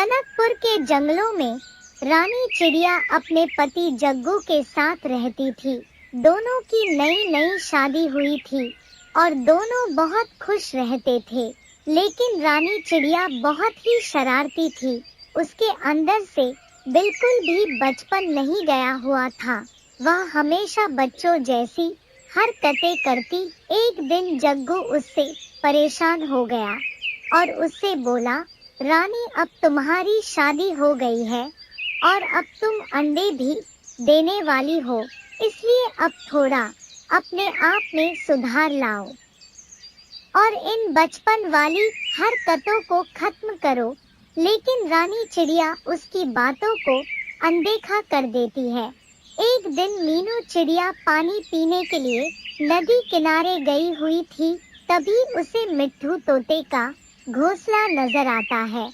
टनकपुर के जंगलों में रानी चिड़िया अपने पति जग्गू के साथ रहती थी। दोनों की नई नई शादी हुई थी और दोनों बहुत खुश रहते थे। लेकिन रानी चिड़िया बहुत ही शरारती थी। उसके अंदर से बिल्कुल भी बचपन नहीं गया हुआ था। वह हमेशा बच्चों जैसी हरकतें करती। एक दिन जग्गू उससे परेशान हो गया और उससे बोला, रानी अब तुम्हारी शादी हो गई है और अब तुम अंडे भी देने वाली हो, इसलिए अब थोड़ा अपने आप में सुधार लाओ और इन बचपन वाली हरकतों को खत्म करो। लेकिन रानी चिड़िया उसकी बातों को अनदेखा कर देती है। एक दिन मीनू चिड़िया पानी पीने के लिए नदी किनारे गई हुई थी। तभी उसे मिट्ठू तोते का घोंसला नजर आता है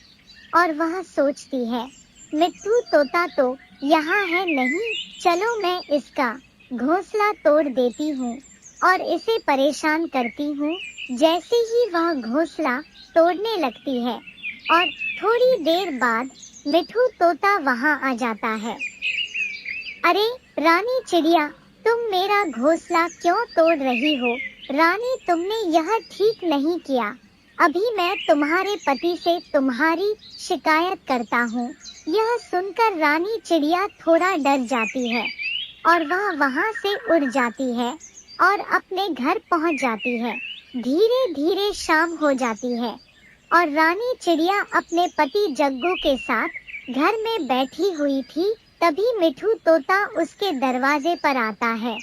और वह सोचती है, मिट्ठू तोता तो यहाँ है नहीं, चलो मैं इसका घोंसला तोड़ देती हूँ और इसे परेशान करती हूँ। जैसे ही वह घोंसला तोड़ने लगती है और थोड़ी देर बाद मिट्ठू तोता वहाँ आ जाता है। अरे रानी चिड़िया, तुम मेरा घोंसला क्यों तोड़ रही हो? रानी, तुमने यह ठीक नहीं किया। अभी मैं तुम्हारे पति से तुम्हारी शिकायत करता हूँ। यह सुनकर रानी चिड़िया थोड़ा डर जाती है और वह वहाँ से उड़ जाती है और अपने घर पहुँच जाती है। धीरे धीरे शाम हो जाती है और रानी चिड़िया अपने पति जग्गू के साथ घर में बैठी हुई थी। तभी मिट्ठू तोता उसके दरवाजे पर आता है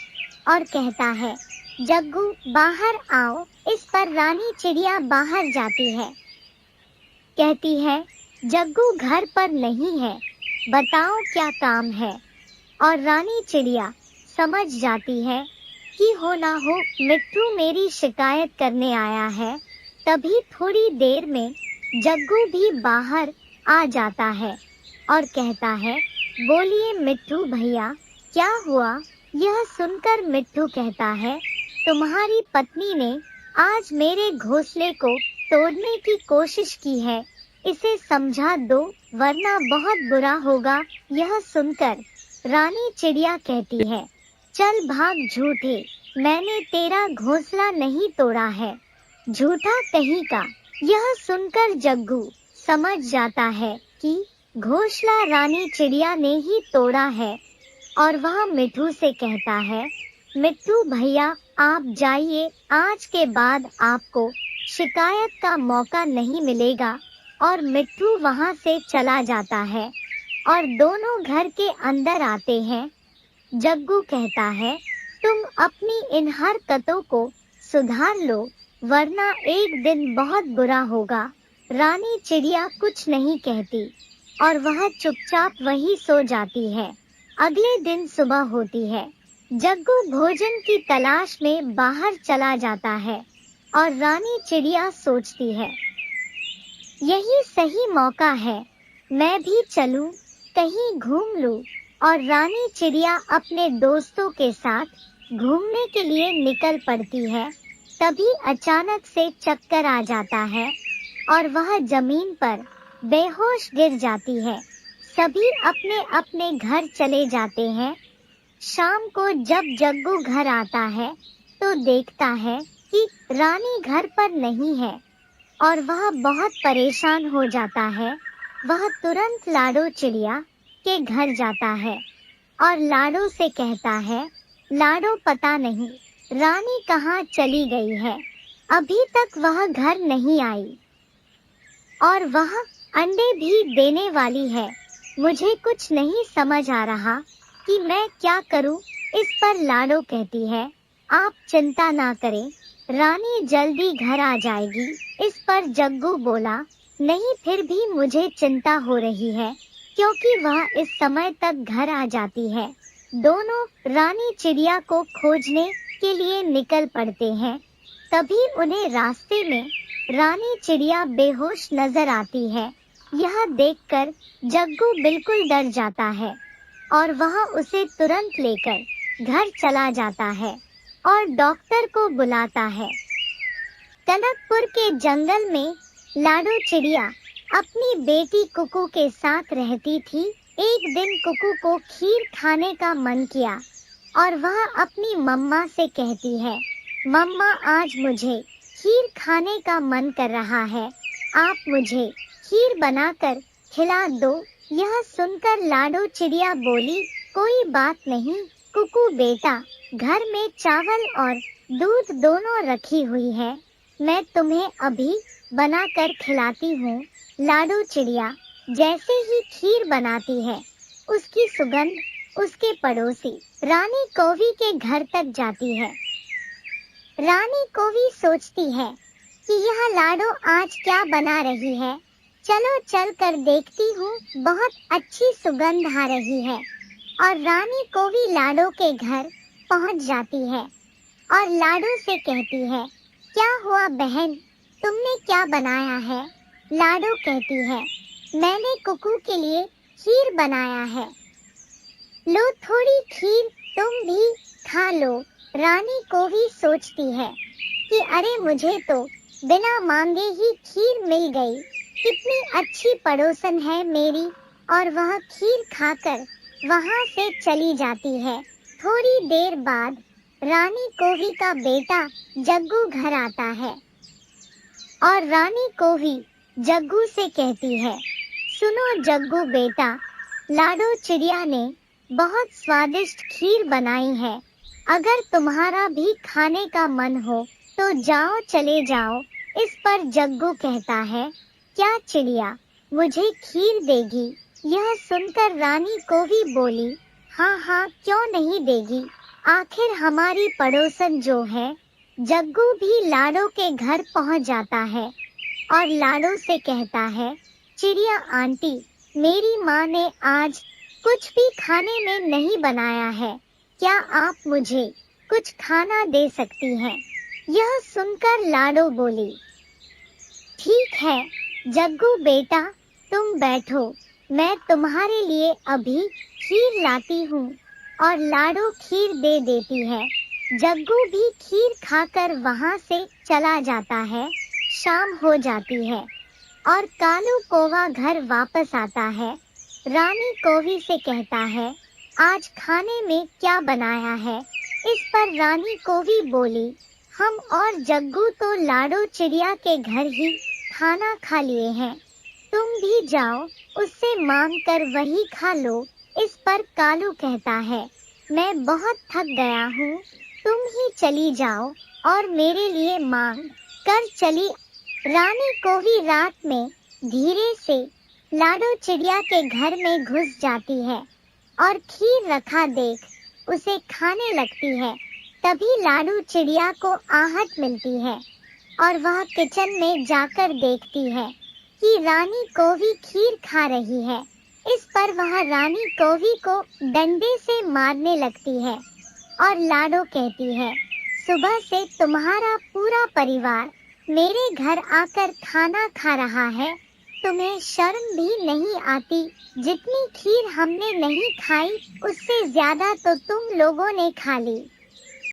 और कहता है, जग्गू बाहर आओ। इस पर रानी चिड़िया बाहर जाती है। कहती है, जग्गू घर पर नहीं है, बताओ क्या काम है? और रानी चिड़िया समझ जाती है कि हो ना हो मिट्ठू मेरी शिकायत करने आया है। तभी थोड़ी देर में जग्गू भी बाहर आ जाता है और कहता है, बोलिए मिट्ठू भैया, क्या हुआ? यह सुनकर मिट्ठू कहता है, तुम्हारी पत्नी ने आज मेरे घोंसले को तोड़ने की कोशिश की है, इसे समझा दो वरना बहुत बुरा होगा। यह सुनकर रानी चिड़िया कहती है, चल भाग झूठे, मैंने तेरा घोंसला नहीं तोड़ा है, झूठा कहीं का। यह सुनकर जग्गू समझ जाता है कि घोंसला रानी चिड़िया ने ही तोड़ा है और वह मिट्ठू से कहता है, मिट्ठू भैया आप जाइए, आज के बाद आपको शिकायत का मौका नहीं मिलेगा। और मिट्ठू वहाँ से चला जाता है और दोनों घर के अंदर आते हैं। जग्गू कहता है, तुम अपनी इन हरकतों को सुधार लो वरना एक दिन बहुत बुरा होगा। रानी चिड़िया कुछ नहीं कहती और वह चुपचाप वहीं सो जाती है। अगले दिन सुबह होती है। जग्गू भोजन की तलाश में बाहर चला जाता है और रानी चिड़िया सोचती है, यही सही मौका है, मैं भी चलूं, कहीं घूम लूं। और रानी चिड़िया अपने दोस्तों के साथ घूमने के लिए निकल पड़ती है। तभी अचानक से चक्कर आ जाता है और वह जमीन पर बेहोश गिर जाती है। सभी अपने अपने घर चले जाते हैं। शाम को जब जग्गू घर आता है तो देखता है कि रानी घर पर नहीं है और वह बहुत परेशान हो जाता है। वह तुरंत लाडो चिड़िया के घर जाता है और लाडो से कहता है, लाडो पता नहीं रानी कहाँ चली गई है, अभी तक वह घर नहीं आई और वह अंडे भी देने वाली है। मुझे कुछ नहीं समझ आ रहा कि मैं क्या करूं। इस पर लाडो कहती है, आप चिंता ना करें, रानी जल्दी घर आ जाएगी। इस पर जग्गू बोला, नहीं फिर भी मुझे चिंता हो रही है क्योंकि वह इस समय तक घर आ जाती है। दोनों रानी चिड़िया को खोजने के लिए निकल पड़ते हैं। तभी उन्हें रास्ते में रानी चिड़िया बेहोश नजर आती है। यह देखकर जग्गू बिल्कुल डर जाता है और वह उसे तुरंत लेकर घर चला जाता है और डॉक्टर को बुलाता है। टनकपुर के जंगल में लाडो चिड़िया अपनी बेटी कुकू के साथ रहती थी। एक दिन कुकू को खीर खाने का मन किया और वह अपनी मम्मा से कहती है, मम्मा आज मुझे खीर खाने का मन कर रहा है, आप मुझे खीर बनाकर खिला दो। यह सुनकर लाडो चिड़िया बोली, कोई बात नहीं कुकू बेटा, घर में चावल और दूध दोनों रखी हुई है, मैं तुम्हें अभी बनाकर खिलाती हूँ। लाडो चिड़िया जैसे ही खीर बनाती है, उसकी सुगंध उसके पड़ोसी रानी कौवी के घर तक जाती है। रानी कौवी सोचती है कि यह लाडो आज क्या बना रही है, चलो चल कर देखती हूँ, बहुत अच्छी सुगंध आ रही है। और रानी कौवी लाडो के घर पहुँच जाती है और लाडो से कहती है, क्या हुआ बहन, तुमने क्या बनाया है? लाडो कहती है, मैंने कुकू के लिए खीर बनाया है, लो थोड़ी खीर तुम भी खा लो। रानी कौवी सोचती है कि अरे मुझे तो बिना मांगे ही खीर मिल गई, कितनी अच्छी पड़ोसन है मेरी। और वह खीर खाकर वहां से चली जाती है। थोड़ी देर बाद रानी कौवी का बेटा जग्गू घर आता है और रानी कौवी जग्गू से कहती है, सुनो जग्गू बेटा, लाडो चिड़िया ने बहुत स्वादिष्ट खीर बनाई है, अगर तुम्हारा भी खाने का मन हो तो जाओ चले जाओ। इस पर जग्गू कहता है, क्या चिड़िया मुझे खीर देगी? यह सुनकर रानी कौवी बोली, हाँ हाँ क्यों नहीं देगी, आखिर हमारी पड़ोसन जो है। जग्गू भी लाडो के घर पहुंच जाता है और लाडो से कहता है, चिड़िया आंटी, मेरी माँ ने आज कुछ भी खाने में नहीं बनाया है, क्या आप मुझे कुछ खाना दे सकती हैं? यह सुनकर लाडो बोली, ठीक है जग्गू बेटा, तुम बैठो, मैं तुम्हारे लिए अभी खीर लाती हूँ। और लाडो खीर दे देती है। जग्गू भी खीर खाकर वहाँ से चला जाता है। शाम हो जाती है और कालू कौवा घर वापस आता है। रानी कौवी से कहता है, आज खाने में क्या बनाया है? इस पर रानी कौवी बोली, हम और जग्गू तो लाडो चिड़िया के घर ही खाना खा लिए हैं, तुम भी जाओ उससे मांग कर वही खा लो। इस पर कालू कहता है, मैं बहुत थक गया हूँ, तुम ही चली जाओ और मेरे लिए मांग कर चली। रानी कौवी रात में धीरे से लाडो चिड़िया के घर में घुस जाती है और खीर रखा देख उसे खाने लगती है। तभी लाडो चिड़िया को आहट मिलती है और वह किचन में जाकर देखती है कि रानी कौवी खीर खा रही है। इस पर वह रानी कौवी को डंडे से मारने लगती है और लाडो कहती है, सुबह से तुम्हारा पूरा परिवार मेरे घर आकर खाना खा रहा है, तुम्हें शर्म भी नहीं आती? जितनी खीर हमने नहीं खाई उससे ज्यादा तो तुम लोगों ने खा ली।